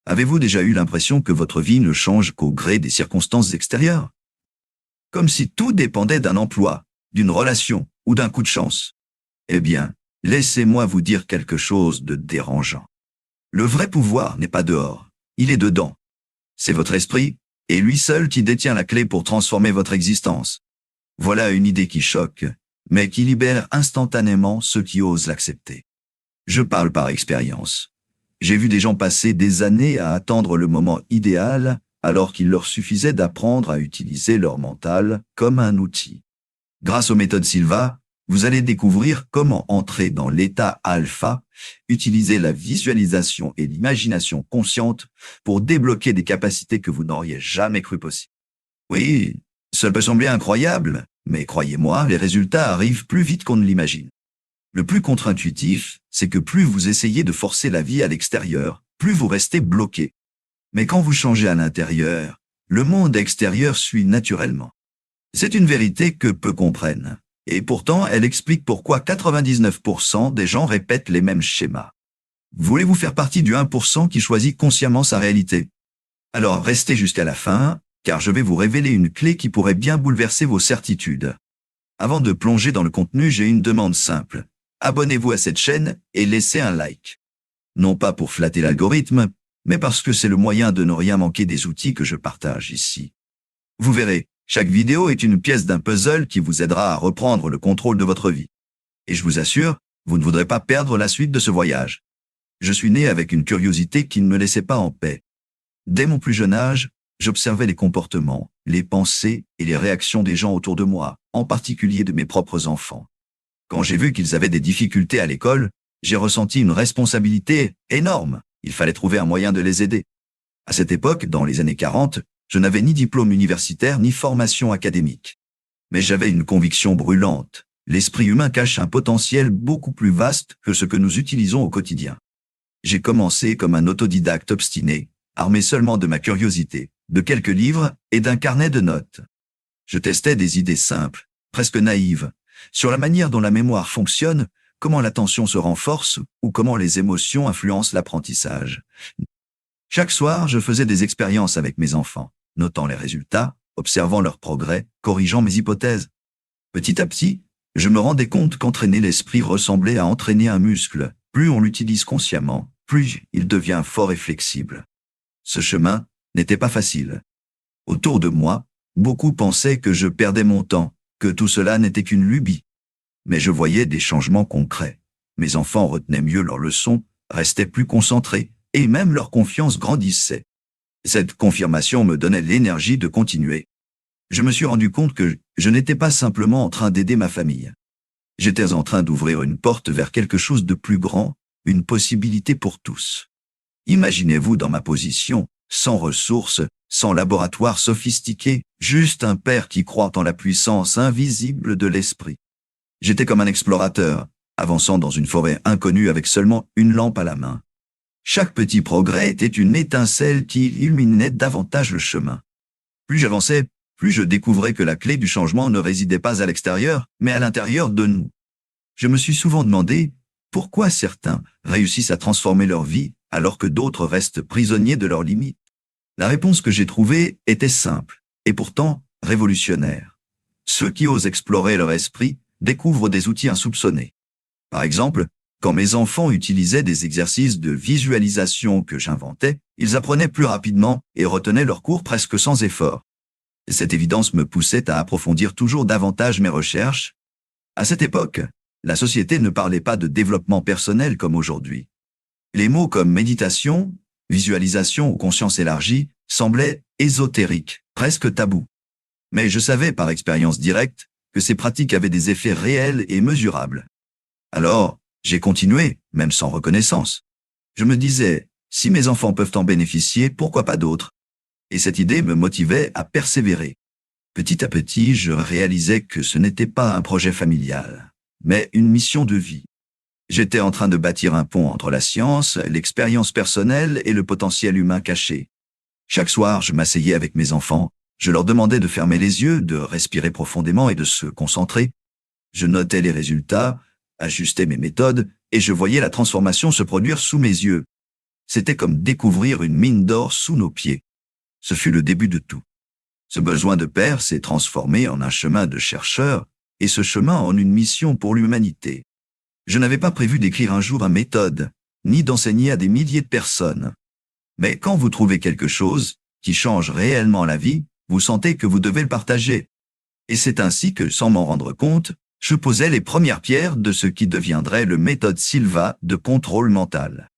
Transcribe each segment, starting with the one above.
Avez-vous déjà eu l'impression que votre vie ne change qu'au gré des circonstances extérieures? Comme si tout dépendait d'un emploi, d'une relation ou d'un coup de chance. Eh bien, laissez-moi vous dire quelque chose de dérangeant. Le vrai pouvoir n'est pas dehors, il est dedans. C'est votre esprit, et lui seul qui détient la clé pour transformer votre existence. Voilà une idée qui choque, mais qui libère instantanément ceux qui osent l'accepter. Je parle par expérience. J'ai vu des gens passer des années à attendre le moment idéal, alors qu'il leur suffisait d'apprendre à utiliser leur mental comme un outil. Grâce aux méthodes Silva, vous allez découvrir comment entrer dans l'état alpha, utiliser la visualisation et l'imagination consciente pour débloquer des capacités que vous n'auriez jamais cru possibles. Oui, ça peut sembler incroyable, mais croyez-moi, les résultats arrivent plus vite qu'on ne l'imagine. Le plus contre-intuitif, c'est que plus vous essayez de forcer la vie à l'extérieur, plus vous restez bloqué. Mais quand vous changez à l'intérieur, le monde extérieur suit naturellement. C'est une vérité que peu comprennent. Et pourtant, elle explique pourquoi 99% des gens répètent les mêmes schémas. Voulez-vous faire partie du 1% qui choisit consciemment sa réalité? Alors restez jusqu'à la fin, car je vais vous révéler une clé qui pourrait bien bouleverser vos certitudes. Avant de plonger dans le contenu, j'ai une demande simple. Abonnez-vous à cette chaîne et laissez un like. Non pas pour flatter l'algorithme, mais parce que c'est le moyen de ne rien manquer des outils que je partage ici. Vous verrez, chaque vidéo est une pièce d'un puzzle qui vous aidera à reprendre le contrôle de votre vie. Et je vous assure, vous ne voudrez pas perdre la suite de ce voyage. Je suis né avec une curiosité qui ne me laissait pas en paix. Dès mon plus jeune âge, j'observais les comportements, les pensées et les réactions des gens autour de moi, en particulier de mes propres enfants. Quand j'ai vu qu'ils avaient des difficultés à l'école, j'ai ressenti une responsabilité énorme. Il fallait trouver un moyen de les aider. À cette époque, dans les années 40, je n'avais ni diplôme universitaire ni formation académique. Mais j'avais une conviction brûlante. L'esprit humain cache un potentiel beaucoup plus vaste que ce que nous utilisons au quotidien. J'ai commencé comme un autodidacte obstiné, armé seulement de ma curiosité, de quelques livres et d'un carnet de notes. Je testais des idées simples, presque naïves, sur la manière dont la mémoire fonctionne, comment l'attention se renforce ou comment les émotions influencent l'apprentissage. Chaque soir, je faisais des expériences avec mes enfants, notant les résultats, observant leurs progrès, corrigeant mes hypothèses. Petit à petit, je me rendais compte qu'entraîner l'esprit ressemblait à entraîner un muscle. Plus on l'utilise consciemment, plus il devient fort et flexible. Ce chemin n'était pas facile. Autour de moi, beaucoup pensaient que je perdais mon temps, que tout cela n'était qu'une lubie. Mais je voyais des changements concrets. Mes enfants retenaient mieux leurs leçons, restaient plus concentrés, et même leur confiance grandissait. Cette confirmation me donnait l'énergie de continuer. Je me suis rendu compte que je n'étais pas simplement en train d'aider ma famille. J'étais en train d'ouvrir une porte vers quelque chose de plus grand, une possibilité pour tous. Imaginez-vous dans ma position, sans ressources, sans laboratoire sophistiqué, juste un père qui croit en la puissance invisible de l'esprit. J'étais comme un explorateur, avançant dans une forêt inconnue avec seulement une lampe à la main. Chaque petit progrès était une étincelle qui illuminait davantage le chemin. Plus j'avançais, plus je découvrais que la clé du changement ne résidait pas à l'extérieur, mais à l'intérieur de nous. Je me suis souvent demandé pourquoi certains réussissent à transformer leur vie alors que d'autres restent prisonniers de leurs limites. La réponse que j'ai trouvée était simple, et pourtant révolutionnaire. Ceux qui osent explorer leur esprit découvrent des outils insoupçonnés. Par exemple, quand mes enfants utilisaient des exercices de visualisation que j'inventais, ils apprenaient plus rapidement et retenaient leurs cours presque sans effort. Cette évidence me poussait à approfondir toujours davantage mes recherches. À cette époque, la société ne parlait pas de développement personnel comme aujourd'hui. Les mots comme méditation, visualisation ou conscience élargie semblaient ésotériques, presque tabous. Mais je savais par expérience directe que ces pratiques avaient des effets réels et mesurables. Alors, j'ai continué, même sans reconnaissance. Je me disais, si mes enfants peuvent en bénéficier, pourquoi pas d'autres? Et cette idée me motivait à persévérer. Petit à petit, je réalisais que ce n'était pas un projet familial, mais une mission de vie. J'étais en train de bâtir un pont entre la science, l'expérience personnelle et le potentiel humain caché. Chaque soir, je m'asseyais avec mes enfants, je leur demandais de fermer les yeux, de respirer profondément et de se concentrer. Je notais les résultats, ajustais mes méthodes, et je voyais la transformation se produire sous mes yeux. C'était comme découvrir une mine d'or sous nos pieds. Ce fut le début de tout. Ce besoin de père s'est transformé en un chemin de chercheur, et ce chemin en une mission pour l'humanité. Je n'avais pas prévu d'écrire un jour une méthode, ni d'enseigner à des milliers de personnes. Mais quand vous trouvez quelque chose qui change réellement la vie, vous sentez que vous devez le partager. Et c'est ainsi que, sans m'en rendre compte, je posais les premières pierres de ce qui deviendrait le méthode Silva de contrôle mental.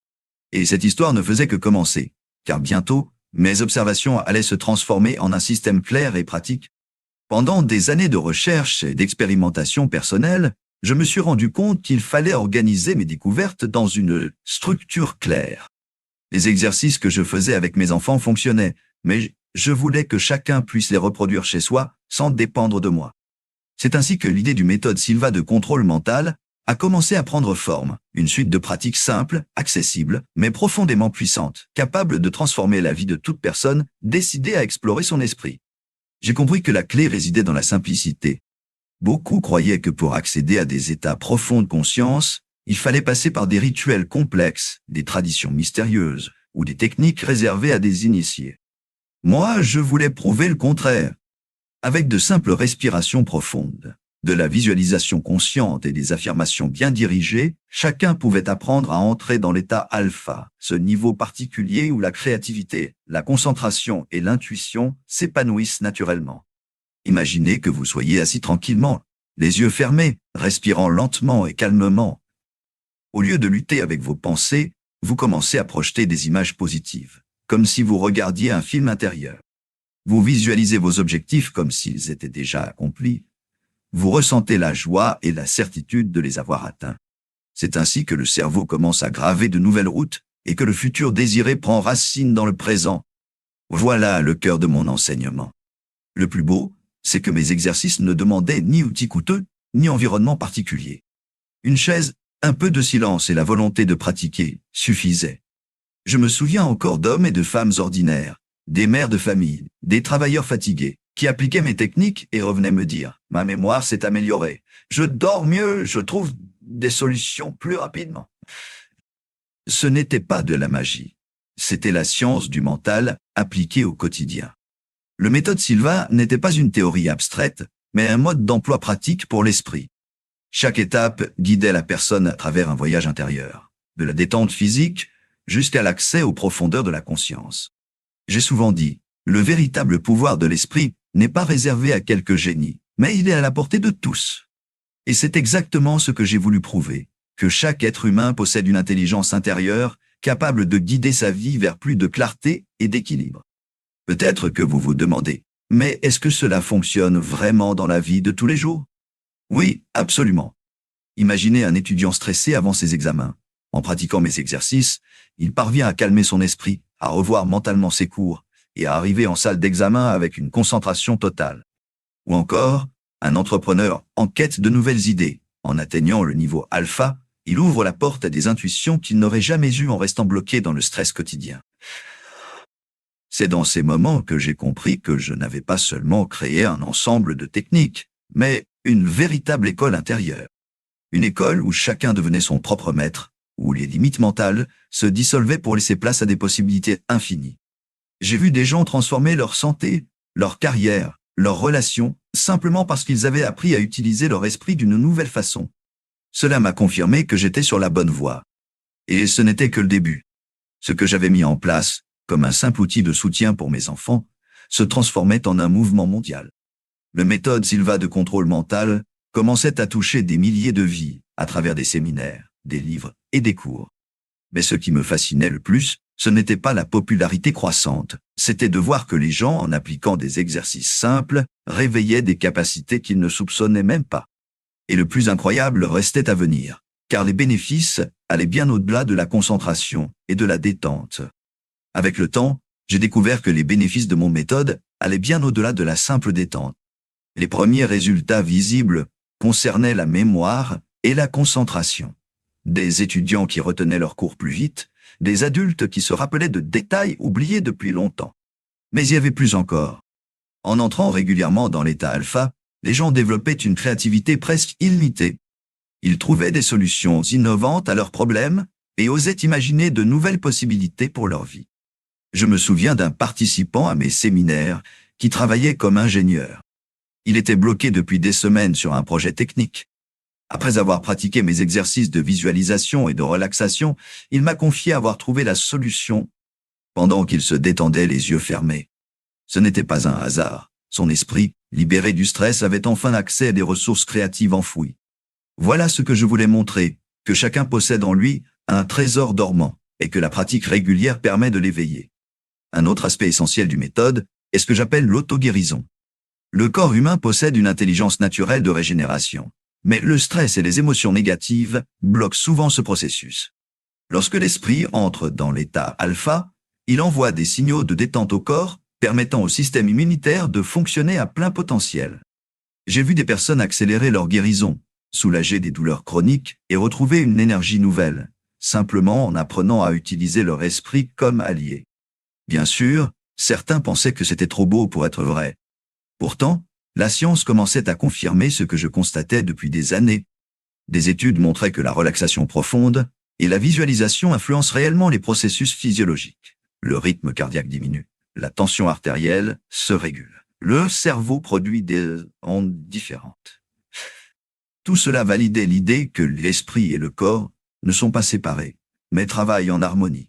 Et cette histoire ne faisait que commencer, car bientôt, mes observations allaient se transformer en un système clair et pratique. Pendant des années de recherche et d'expérimentation personnelle, je me suis rendu compte qu'il fallait organiser mes découvertes dans une structure claire. Les exercices que je faisais avec mes enfants fonctionnaient, mais je voulais que chacun puisse les reproduire chez soi sans dépendre de moi. C'est ainsi que l'idée du méthode Silva de contrôle mental a commencé à prendre forme, une suite de pratiques simples, accessibles, mais profondément puissantes, capables de transformer la vie de toute personne décidée à explorer son esprit. J'ai compris que la clé résidait dans la simplicité. Beaucoup croyaient que pour accéder à des états profonds de conscience, il fallait passer par des rituels complexes, des traditions mystérieuses ou des techniques réservées à des initiés. Moi, je voulais prouver le contraire. Avec de simples respirations profondes, de la visualisation consciente et des affirmations bien dirigées, chacun pouvait apprendre à entrer dans l'état alpha, ce niveau particulier où la créativité, la concentration et l'intuition s'épanouissent naturellement. Imaginez que vous soyez assis tranquillement, les yeux fermés, respirant lentement et calmement. Au lieu de lutter avec vos pensées, vous commencez à projeter des images positives, comme si vous regardiez un film intérieur. Vous visualisez vos objectifs comme s'ils étaient déjà accomplis. Vous ressentez la joie et la certitude de les avoir atteints. C'est ainsi que le cerveau commence à graver de nouvelles routes et que le futur désiré prend racine dans le présent. Voilà le cœur de mon enseignement. Le plus beau, c'est que mes exercices ne demandaient ni outils coûteux, ni environnement particulier. Une chaise, un peu de silence et la volonté de pratiquer suffisaient. Je me souviens encore d'hommes et de femmes ordinaires, des mères de famille, des travailleurs fatigués, qui appliquaient mes techniques et revenaient me dire « Ma mémoire s'est améliorée. Je dors mieux, je trouve des solutions plus rapidement. » Ce n'était pas de la magie. C'était la science du mental appliquée au quotidien. Le méthode Silva n'était pas une théorie abstraite, mais un mode d'emploi pratique pour l'esprit. Chaque étape guidait la personne à travers un voyage intérieur, de la détente physique jusqu'à l'accès aux profondeurs de la conscience. J'ai souvent dit, le véritable pouvoir de l'esprit n'est pas réservé à quelques génies, mais il est à la portée de tous. Et c'est exactement ce que j'ai voulu prouver, que chaque être humain possède une intelligence intérieure capable de guider sa vie vers plus de clarté et d'équilibre. Peut-être que vous vous demandez, mais est-ce que cela fonctionne vraiment dans la vie de tous les jours? Oui, absolument. Imaginez un étudiant stressé avant ses examens. En pratiquant mes exercices, il parvient à calmer son esprit, à revoir mentalement ses cours et à arriver en salle d'examen avec une concentration totale. Ou encore, un entrepreneur en quête de nouvelles idées. En atteignant le niveau alpha, il ouvre la porte à des intuitions qu'il n'aurait jamais eues en restant bloqué dans le stress quotidien. C'est dans ces moments que j'ai compris que je n'avais pas seulement créé un ensemble de techniques, mais une véritable école intérieure. Une école où chacun devenait son propre maître, où les limites mentales se dissolvaient pour laisser place à des possibilités infinies. J'ai vu des gens transformer leur santé, leur carrière, leurs relations, simplement parce qu'ils avaient appris à utiliser leur esprit d'une nouvelle façon. Cela m'a confirmé que j'étais sur la bonne voie. Et ce n'était que le début. Ce que j'avais mis en place, comme un simple outil de soutien pour mes enfants, se transformait en un mouvement mondial. Le méthode Silva de contrôle mental commençait à toucher des milliers de vies à travers des séminaires, des livres et des cours. Mais ce qui me fascinait le plus, ce n'était pas la popularité croissante, c'était de voir que les gens, en appliquant des exercices simples, réveillaient des capacités qu'ils ne soupçonnaient même pas. Et le plus incroyable restait à venir, car les bénéfices allaient bien au-delà de la concentration et de la détente. Avec le temps, j'ai découvert que les bénéfices de mon méthode allaient bien au-delà de la simple détente. Les premiers résultats visibles concernaient la mémoire et la concentration. Des étudiants qui retenaient leurs cours plus vite, des adultes qui se rappelaient de détails oubliés depuis longtemps. Mais il y avait plus encore. En entrant régulièrement dans l'état alpha, les gens développaient une créativité presque illimitée. Ils trouvaient des solutions innovantes à leurs problèmes et osaient imaginer de nouvelles possibilités pour leur vie. Je me souviens d'un participant à mes séminaires qui travaillait comme ingénieur. Il était bloqué depuis des semaines sur un projet technique. Après avoir pratiqué mes exercices de visualisation et de relaxation, il m'a confié avoir trouvé la solution pendant qu'il se détendait les yeux fermés. Ce n'était pas un hasard. Son esprit, libéré du stress, avait enfin accès à des ressources créatives enfouies. Voilà ce que je voulais montrer, que chacun possède en lui un trésor dormant et que la pratique régulière permet de l'éveiller. Un autre aspect essentiel du méthode est ce que j'appelle l'auto-guérison. Le corps humain possède une intelligence naturelle de régénération, mais le stress et les émotions négatives bloquent souvent ce processus. Lorsque l'esprit entre dans l'état alpha, il envoie des signaux de détente au corps, permettant au système immunitaire de fonctionner à plein potentiel. J'ai vu des personnes accélérer leur guérison, soulager des douleurs chroniques et retrouver une énergie nouvelle, simplement en apprenant à utiliser leur esprit comme allié. Bien sûr, certains pensaient que c'était trop beau pour être vrai. Pourtant, la science commençait à confirmer ce que je constatais depuis des années. Des études montraient que la relaxation profonde et la visualisation influencent réellement les processus physiologiques. Le rythme cardiaque diminue, la tension artérielle se régule. Le cerveau produit des ondes différentes. Tout cela validait l'idée que l'esprit et le corps ne sont pas séparés, mais travaillent en harmonie.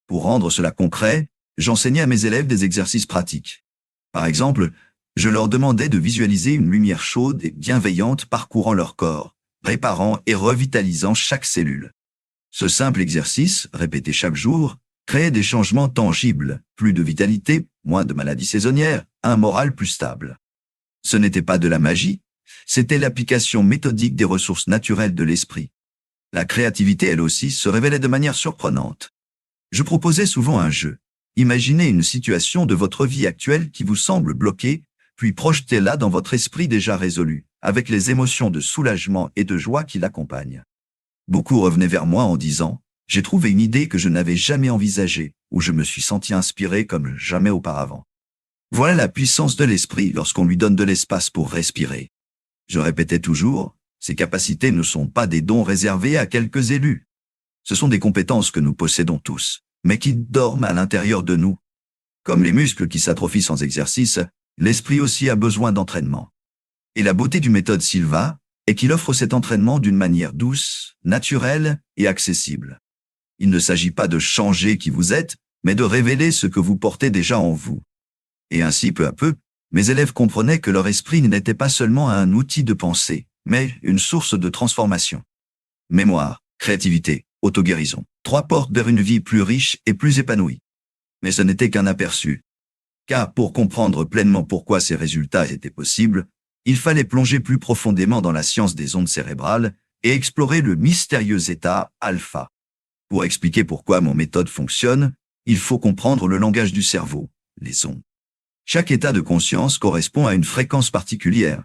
Pour rendre cela concret, j'enseignais à mes élèves des exercices pratiques. Par exemple, je leur demandais de visualiser une lumière chaude et bienveillante parcourant leur corps, réparant et revitalisant chaque cellule. Ce simple exercice, répété chaque jour, créait des changements tangibles, plus de vitalité, moins de maladies saisonnières, un moral plus stable. Ce n'était pas de la magie, c'était l'application méthodique des ressources naturelles de l'esprit. La créativité, elle aussi, se révélait de manière surprenante. Je proposais souvent un jeu. Imaginez une situation de votre vie actuelle qui vous semble bloquée, puis projetez-la dans votre esprit déjà résolu, avec les émotions de soulagement et de joie qui l'accompagnent. Beaucoup revenaient vers moi en disant « J'ai trouvé une idée que je n'avais jamais envisagée, où je me suis senti inspiré comme jamais auparavant. » Voilà la puissance de l'esprit lorsqu'on lui donne de l'espace pour respirer. Je répétais toujours, ces capacités ne sont pas des dons réservés à quelques élus. Ce sont des compétences que nous possédons tous, mais qui dorment à l'intérieur de nous. Comme les muscles qui s'atrophient sans exercice, l'esprit aussi a besoin d'entraînement. Et la beauté du méthode Silva est qu'il offre cet entraînement d'une manière douce, naturelle et accessible. Il ne s'agit pas de changer qui vous êtes, mais de révéler ce que vous portez déjà en vous. Et ainsi, peu à peu, mes élèves comprenaient que leur esprit n'était pas seulement un outil de pensée, mais une source de transformation. Mémoire, créativité, auto-guérison. 3 portes vers une vie plus riche et plus épanouie. Mais ce n'était qu'un aperçu. Car pour comprendre pleinement pourquoi ces résultats étaient possibles, il fallait plonger plus profondément dans la science des ondes cérébrales et explorer le mystérieux état alpha. Pour expliquer pourquoi mon méthode fonctionne, il faut comprendre le langage du cerveau, les ondes. Chaque état de conscience correspond à une fréquence particulière.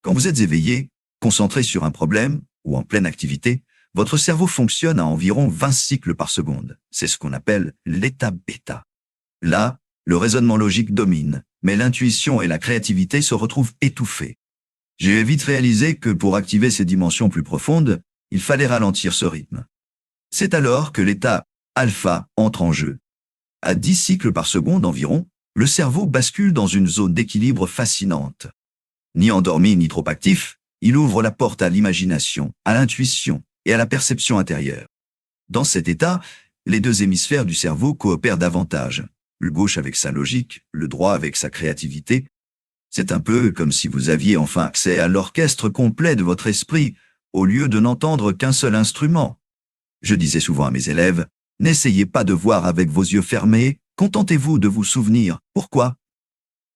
Quand vous êtes éveillé, concentré sur un problème ou en pleine activité, votre cerveau fonctionne à environ 20 cycles par seconde. C'est ce qu'on appelle l'état bêta. Là, le raisonnement logique domine, mais l'intuition et la créativité se retrouvent étouffées. J'ai vite réalisé que pour activer ces dimensions plus profondes, il fallait ralentir ce rythme. C'est alors que l'état alpha entre en jeu. À 10 cycles par seconde environ, le cerveau bascule dans une zone d'équilibre fascinante. Ni endormi ni trop actif, il ouvre la porte à l'imagination, à l'intuition et à la perception intérieure. Dans cet état, les 2 hémisphères du cerveau coopèrent davantage, le gauche avec sa logique, le droit avec sa créativité. C'est un peu comme si vous aviez enfin accès à l'orchestre complet de votre esprit, au lieu de n'entendre qu'un seul instrument. Je disais souvent à mes élèves, n'essayez pas de voir avec vos yeux fermés, contentez-vous de vous souvenir. Pourquoi ?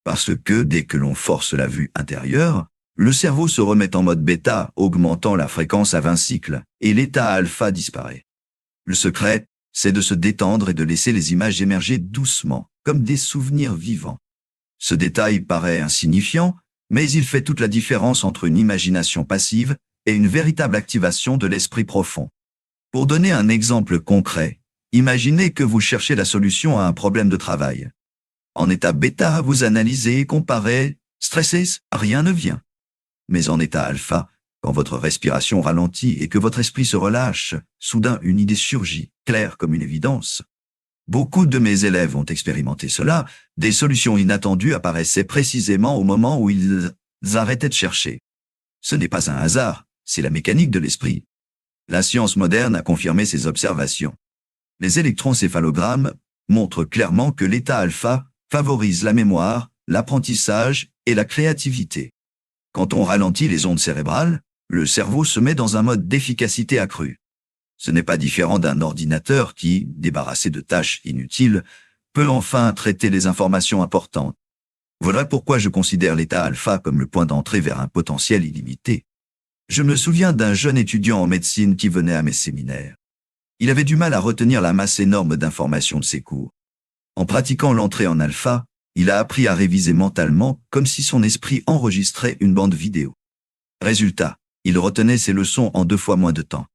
Parce que dès que l'on force la vue intérieure, le cerveau se remet en mode bêta, augmentant la fréquence à 20 cycles, et l'état alpha disparaît. Le secret, c'est de se détendre et de laisser les images émerger doucement, comme des souvenirs vivants. Ce détail paraît insignifiant, mais il fait toute la différence entre une imagination passive et une véritable activation de l'esprit profond. Pour donner un exemple concret, imaginez que vous cherchez la solution à un problème de travail. En état bêta, vous analysez, comparez, stressez, rien ne vient. Mais en état alpha, Quand votre respiration ralentit et que votre esprit se relâche, soudain une idée surgit, claire comme une évidence. Beaucoup de mes élèves ont expérimenté cela, des solutions inattendues apparaissaient précisément au moment où ils arrêtaient de chercher. Ce n'est pas un hasard, c'est la mécanique de l'esprit. La science moderne a confirmé ces observations. Les électroencéphalogrammes montrent clairement que l'état alpha favorise la mémoire, l'apprentissage et la créativité. Quand on ralentit les ondes cérébrales, le cerveau se met dans un mode d'efficacité accrue. Ce n'est pas différent d'un ordinateur qui, débarrassé de tâches inutiles, peut enfin traiter les informations importantes. Voilà pourquoi je considère l'état alpha comme le point d'entrée vers un potentiel illimité. Je me souviens d'un jeune étudiant en médecine qui venait à mes séminaires. Il avait du mal à retenir la masse énorme d'informations de ses cours. En pratiquant l'entrée en alpha, il a appris à réviser mentalement comme si son esprit enregistrait une bande vidéo. Résultat, il retenait ses leçons en 2 fois moins de temps.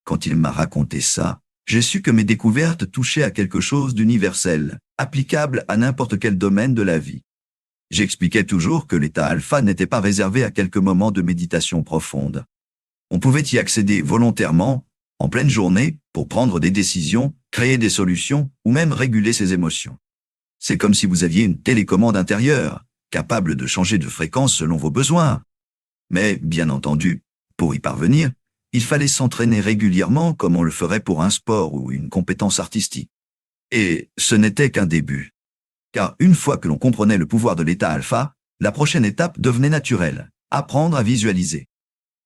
Quand il m'a raconté ça, j'ai su que mes découvertes touchaient à quelque chose d'universel, applicable à n'importe quel domaine de la vie. J'expliquais toujours que l'état alpha n'était pas réservé à quelques moments de méditation profonde. On pouvait y accéder volontairement, en pleine journée, pour prendre des décisions, créer des solutions ou même réguler ses émotions. C'est comme si vous aviez une télécommande intérieure, capable de changer de fréquence selon vos besoins. Mais, bien entendu, pour y parvenir, il fallait s'entraîner régulièrement comme on le ferait pour un sport ou une compétence artistique. Et ce n'était qu'un début. Car une fois que l'on comprenait le pouvoir de l'état alpha, la prochaine étape devenait naturelle, apprendre à visualiser.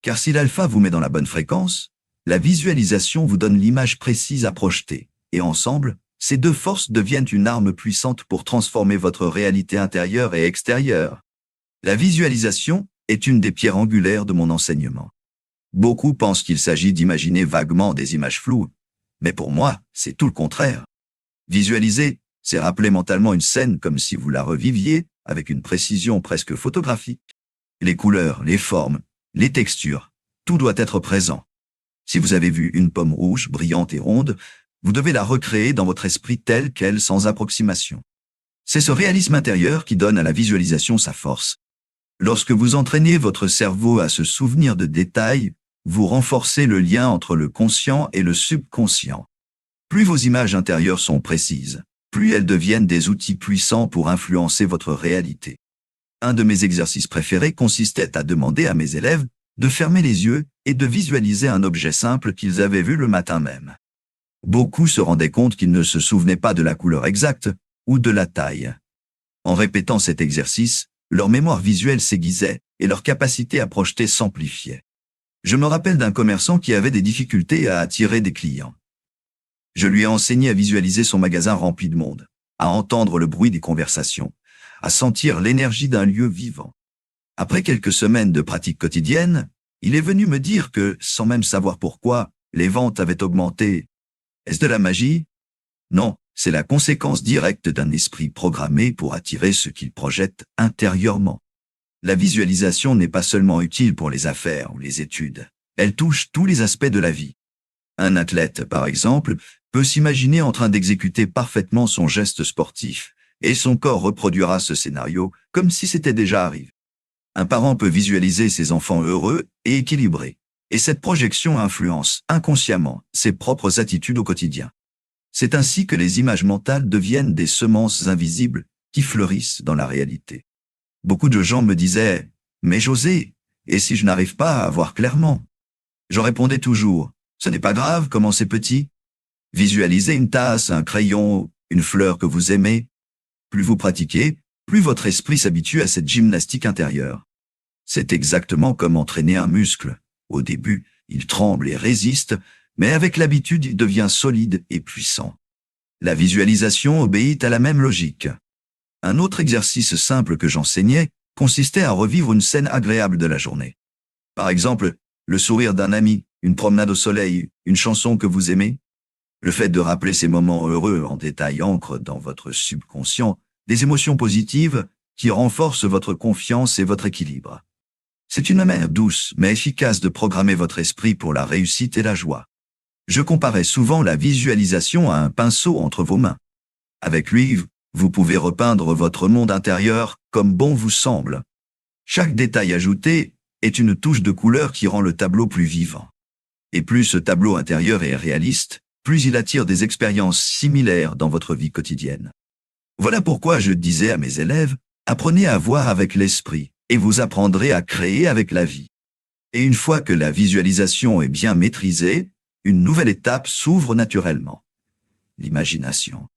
Car si l'alpha vous met dans la bonne fréquence, la visualisation vous donne l'image précise à projeter, et ensemble, ces 2 forces deviennent une arme puissante pour transformer votre réalité intérieure et extérieure. La visualisation est une des pierres angulaires de mon enseignement. Beaucoup pensent qu'il s'agit d'imaginer vaguement des images floues, mais pour moi, c'est tout le contraire. Visualiser, c'est rappeler mentalement une scène comme si vous la reviviez, avec une précision presque photographique. Les couleurs, les formes, les textures, tout doit être présent. Si vous avez vu une pomme rouge, brillante et ronde, vous devez la recréer dans votre esprit telle qu'elle, sans approximation. C'est ce réalisme intérieur qui donne à la visualisation sa force. Lorsque vous entraînez votre cerveau à se souvenir de détails, vous renforcez le lien entre le conscient et le subconscient. Plus vos images intérieures sont précises, plus elles deviennent des outils puissants pour influencer votre réalité. Un de mes exercices préférés consistait à demander à mes élèves de fermer les yeux et de visualiser un objet simple qu'ils avaient vu le matin même. Beaucoup se rendaient compte qu'ils ne se souvenaient pas de la couleur exacte ou de la taille. En répétant cet exercice, leur mémoire visuelle s'aiguisait et leur capacité à projeter s'amplifiait. Je me rappelle d'un commerçant qui avait des difficultés à attirer des clients. Je lui ai enseigné à visualiser son magasin rempli de monde, à entendre le bruit des conversations, à sentir l'énergie d'un lieu vivant. Après quelques semaines de pratique quotidienne, il est venu me dire que, sans même savoir pourquoi, les ventes avaient augmenté. Est-ce de la magie? Non, c'est la conséquence directe d'un esprit programmé pour attirer ce qu'il projette intérieurement. La visualisation n'est pas seulement utile pour les affaires ou les études, elle touche tous les aspects de la vie. Un athlète, par exemple, peut s'imaginer en train d'exécuter parfaitement son geste sportif, et son corps reproduira ce scénario comme si c'était déjà arrivé. Un parent peut visualiser ses enfants heureux et équilibrés, et cette projection influence inconsciemment ses propres attitudes au quotidien. C'est ainsi que les images mentales deviennent des semences invisibles qui fleurissent dans la réalité. Beaucoup de gens me disaient « Mais José, et si je n'arrive pas à voir clairement ?» Je répondais toujours « Ce n'est pas grave, commencez petit. Visualisez une tasse, un crayon, une fleur que vous aimez. Plus vous pratiquez, plus votre esprit s'habitue à cette gymnastique intérieure. C'est exactement comme entraîner un muscle. Au début, il tremble et résiste, mais avec l'habitude, il devient solide et puissant. La visualisation obéit à la même logique. Un autre exercice simple que j'enseignais consistait à revivre une scène agréable de la journée. Par exemple, le sourire d'un ami, une promenade au soleil, une chanson que vous aimez. Le fait de rappeler ces moments heureux en détail ancre dans votre subconscient des émotions positives qui renforcent votre confiance et votre équilibre. C'est une manière douce mais efficace de programmer votre esprit pour la réussite et la joie. Je comparais souvent la visualisation à un pinceau entre vos mains. Avec lui, vous pouvez repeindre votre monde intérieur comme bon vous semble. Chaque détail ajouté est une touche de couleur qui rend le tableau plus vivant. Et plus ce tableau intérieur est réaliste, plus il attire des expériences similaires dans votre vie quotidienne. Voilà pourquoi je disais à mes élèves, apprenez à voir avec l'esprit, et vous apprendrez à créer avec la vie. Et une fois que la visualisation est bien maîtrisée, une nouvelle étape s'ouvre naturellement. L'imagination.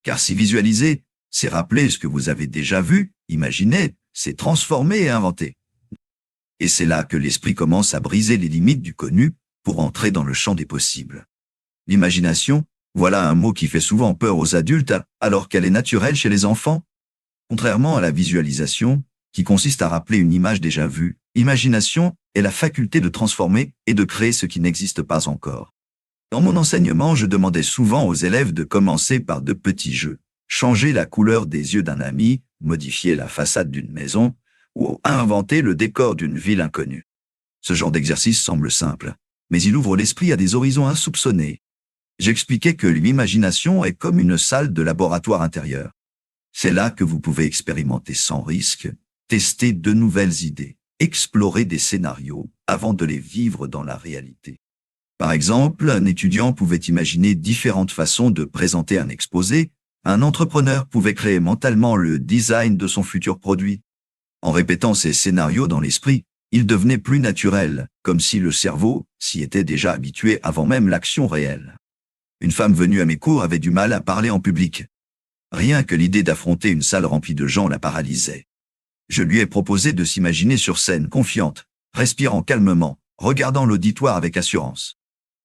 Car si visualiser, c'est rappeler ce que vous avez déjà vu, imaginer, c'est transformer et inventer. Et c'est là que l'esprit commence à briser les limites du connu pour entrer dans le champ des possibles. L'imagination, voilà un mot qui fait souvent peur aux adultes alors qu'elle est naturelle chez les enfants. Contrairement à la visualisation, qui consiste à rappeler une image déjà vue, l'imagination est la faculté de transformer et de créer ce qui n'existe pas encore. Dans mon enseignement, je demandais souvent aux élèves de commencer par de petits jeux. Changer la couleur des yeux d'un ami, modifier la façade d'une maison, ou inventer le décor d'une ville inconnue. Ce genre d'exercice semble simple, mais il ouvre l'esprit à des horizons insoupçonnés. J'expliquais que l'imagination est comme une salle de laboratoire intérieure. C'est là que vous pouvez expérimenter sans risque, tester de nouvelles idées, explorer des scénarios avant de les vivre dans la réalité. Par exemple, un étudiant pouvait imaginer différentes façons de présenter un exposé, un entrepreneur pouvait créer mentalement le design de son futur produit. En répétant ces scénarios dans l'esprit, il devenait plus naturel, comme si le cerveau s'y était déjà habitué avant même l'action réelle. Une femme venue à mes cours avait du mal à parler en public. Rien que l'idée d'affronter une salle remplie de gens la paralysait. Je lui ai proposé de s'imaginer sur scène, confiante, respirant calmement, regardant l'auditoire avec assurance.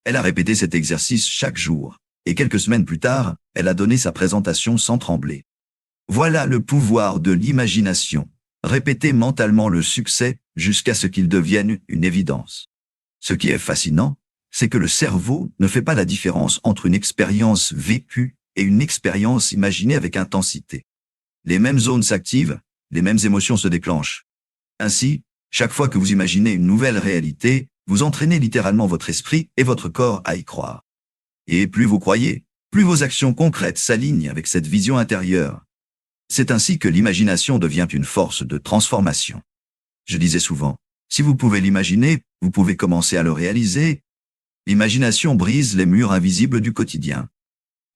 Elle a répété cet exercice chaque jour, et quelques semaines plus tard, elle a donné sa présentation sans trembler. Voilà le pouvoir de l'imagination. Répétez mentalement le succès jusqu'à ce qu'il devienne une évidence. Ce qui est fascinant, c'est que le cerveau ne fait pas la différence entre une expérience vécue et une expérience imaginée avec intensité. Les mêmes zones s'activent, les mêmes émotions se déclenchent. Ainsi, chaque fois que vous imaginez une nouvelle réalité, vous entraînez littéralement votre esprit et votre corps à y croire. Et plus vous croyez, plus vos actions concrètes s'alignent avec cette vision intérieure. C'est ainsi que l'imagination devient une force de transformation. Je disais souvent, si vous pouvez l'imaginer, vous pouvez commencer à le réaliser. L'imagination brise les murs invisibles du quotidien.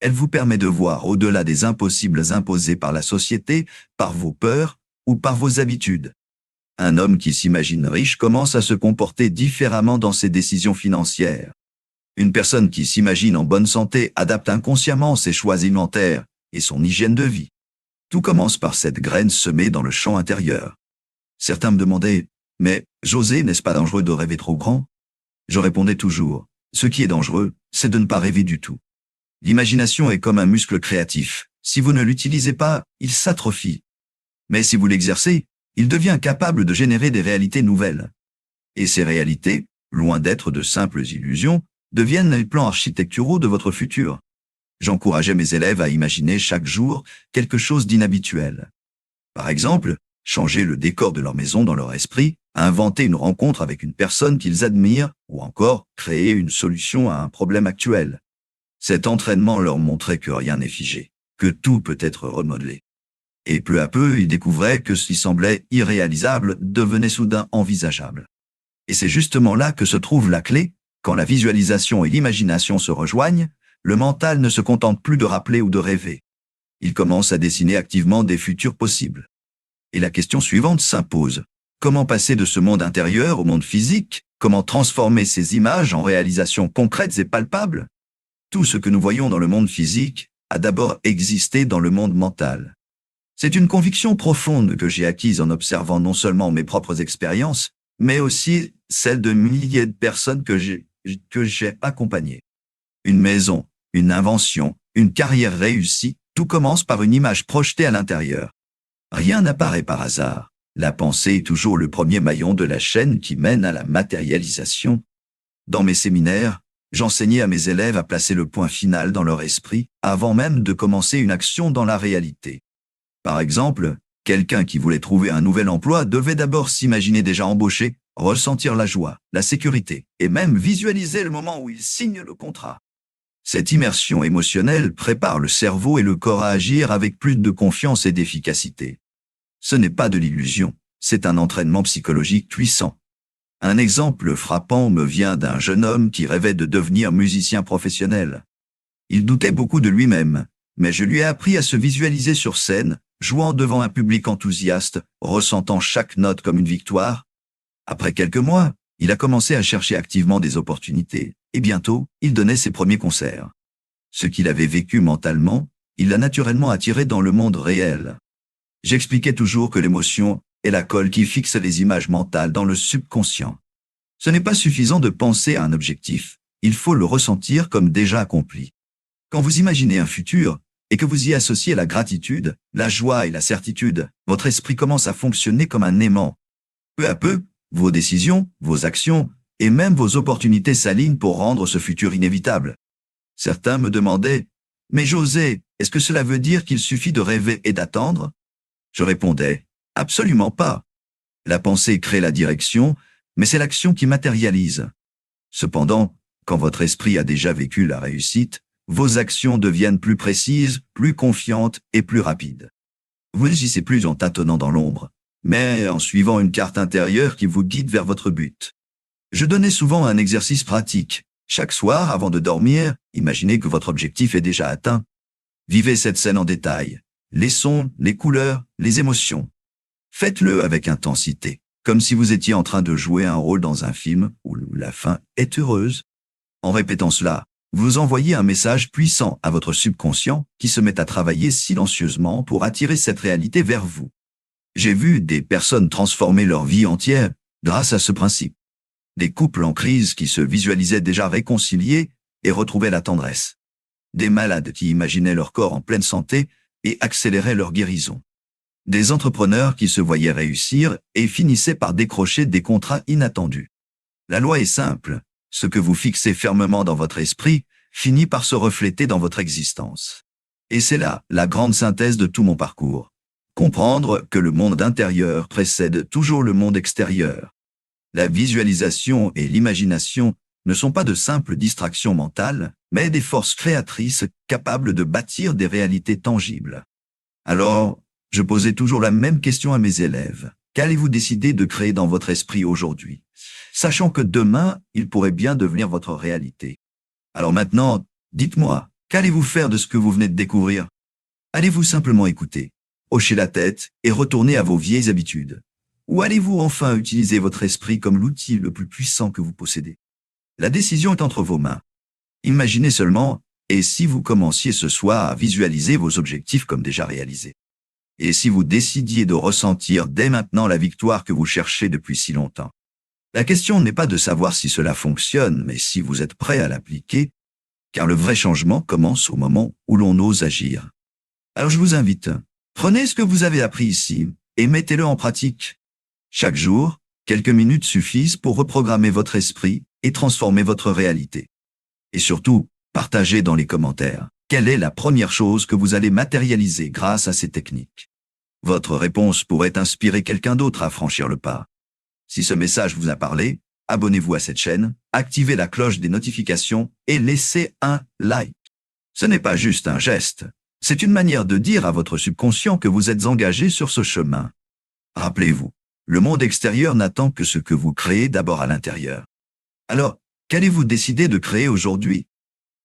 Elle vous permet de voir au-delà des impossibles imposés par la société, par vos peurs ou par vos habitudes. Un homme qui s'imagine riche commence à se comporter différemment dans ses décisions financières. Une personne qui s'imagine en bonne santé adapte inconsciemment ses choix alimentaires et son hygiène de vie. Tout commence par cette graine semée dans le champ intérieur. Certains me demandaient, mais José, n'est-ce pas dangereux de rêver trop grand? Je répondais toujours, ce qui est dangereux, c'est de ne pas rêver du tout. L'imagination est comme un muscle créatif. Si vous ne l'utilisez pas, il s'atrophie. Mais si vous l'exercez, il devient capable de générer des réalités nouvelles. Et ces réalités, loin d'être de simples illusions, deviennent les plans architecturaux de votre futur. J'encourageais mes élèves à imaginer chaque jour quelque chose d'inhabituel. Par exemple, changer le décor de leur maison dans leur esprit, inventer une rencontre avec une personne qu'ils admirent, ou encore créer une solution à un problème actuel. Cet entraînement leur montrait que rien n'est figé, que tout peut être remodelé. Et peu à peu, ils découvraient que ce qui semblait irréalisable devenait soudain envisageable. Et c'est justement là que se trouve la clé. Quand la visualisation et l'imagination se rejoignent, le mental ne se contente plus de rappeler ou de rêver. Il commence à dessiner activement des futurs possibles. Et la question suivante s'impose. Comment passer de ce monde intérieur au monde physique? Comment transformer ces images en réalisations concrètes et palpables? Tout ce que nous voyons dans le monde physique a d'abord existé dans le monde mental. C'est une conviction profonde que j'ai acquise en observant non seulement mes propres expériences, mais aussi celles de milliers de personnes que j'ai accompagnées. Une maison, une invention, une carrière réussie, tout commence par une image projetée à l'intérieur. Rien n'apparaît par hasard. La pensée est toujours le premier maillon de la chaîne qui mène à la matérialisation. Dans mes séminaires, j'enseignais à mes élèves à placer le point final dans leur esprit avant même de commencer une action dans la réalité. Par exemple, quelqu'un qui voulait trouver un nouvel emploi devait d'abord s'imaginer déjà embauché, ressentir la joie, la sécurité et même visualiser le moment où il signe le contrat. Cette immersion émotionnelle prépare le cerveau et le corps à agir avec plus de confiance et d'efficacité. Ce n'est pas de l'illusion, c'est un entraînement psychologique puissant. Un exemple frappant me vient d'un jeune homme qui rêvait de devenir musicien professionnel. Il doutait beaucoup de lui-même, mais je lui ai appris à se visualiser sur scène, jouant devant un public enthousiaste, ressentant chaque note comme une victoire. Après quelques mois, il a commencé à chercher activement des opportunités, et bientôt, il donnait ses premiers concerts. Ce qu'il avait vécu mentalement, il l'a naturellement attiré dans le monde réel. J'expliquais toujours que l'émotion est la colle qui fixe les images mentales dans le subconscient. Ce n'est pas suffisant de penser à un objectif, il faut le ressentir comme déjà accompli. Quand vous imaginez un futur, et que vous y associez la gratitude, la joie et la certitude, votre esprit commence à fonctionner comme un aimant. Peu à peu, vos décisions, vos actions, et même vos opportunités s'alignent pour rendre ce futur inévitable. Certains me demandaient « Mais José, est-ce que cela veut dire qu'il suffit de rêver et d'attendre ?» Je répondais « Absolument pas. La pensée crée la direction, mais c'est l'action qui matérialise. Cependant, quand votre esprit a déjà vécu la réussite, vos actions deviennent plus précises, plus confiantes et plus rapides. Vous n'agissez plus en tâtonnant dans l'ombre, mais en suivant une carte intérieure qui vous guide vers votre but. Je donnais souvent un exercice pratique. Chaque soir, avant de dormir, imaginez que votre objectif est déjà atteint. Vivez cette scène en détail. Les sons, les couleurs, les émotions. Faites-le avec intensité, comme si vous étiez en train de jouer un rôle dans un film où la fin est heureuse. En répétant cela, vous envoyez un message puissant à votre subconscient qui se met à travailler silencieusement pour attirer cette réalité vers vous. J'ai vu des personnes transformer leur vie entière grâce à ce principe. Des couples en crise qui se visualisaient déjà réconciliés et retrouvaient la tendresse. Des malades qui imaginaient leur corps en pleine santé et accéléraient leur guérison. Des entrepreneurs qui se voyaient réussir et finissaient par décrocher des contrats inattendus. La loi est simple. Ce que vous fixez fermement dans votre esprit finit par se refléter dans votre existence. Et c'est là la grande synthèse de tout mon parcours. Comprendre que le monde intérieur précède toujours le monde extérieur. La visualisation et l'imagination ne sont pas de simples distractions mentales, mais des forces créatrices capables de bâtir des réalités tangibles. Alors, je posais toujours la même question à mes élèves. Qu'allez-vous décider de créer dans votre esprit aujourd'hui, sachant que demain, il pourrait bien devenir votre réalité? Alors maintenant, dites-moi, qu'allez-vous faire de ce que vous venez de découvrir? Allez-vous simplement écouter, hocher la tête et retourner à vos vieilles habitudes? Ou allez-vous enfin utiliser votre esprit comme l'outil le plus puissant que vous possédez? La décision est entre vos mains. Imaginez seulement, et si vous commenciez ce soir à visualiser vos objectifs comme déjà réalisés? Et si vous décidiez de ressentir dès maintenant la victoire que vous cherchez depuis si longtemps? La question n'est pas de savoir si cela fonctionne, mais si vous êtes prêt à l'appliquer, car le vrai changement commence au moment où l'on ose agir. Alors je vous invite, prenez ce que vous avez appris ici et mettez-le en pratique. Chaque jour, quelques minutes suffisent pour reprogrammer votre esprit et transformer votre réalité. Et surtout, partagez dans les commentaires. Quelle est la première chose que vous allez matérialiser grâce à ces techniques? Votre réponse pourrait inspirer quelqu'un d'autre à franchir le pas. Si ce message vous a parlé, abonnez-vous à cette chaîne, activez la cloche des notifications et laissez un like. Ce n'est pas juste un geste, c'est une manière de dire à votre subconscient que vous êtes engagé sur ce chemin. Rappelez-vous, le monde extérieur n'attend que ce que vous créez d'abord à l'intérieur. Alors, qu'allez-vous décider de créer aujourd'hui?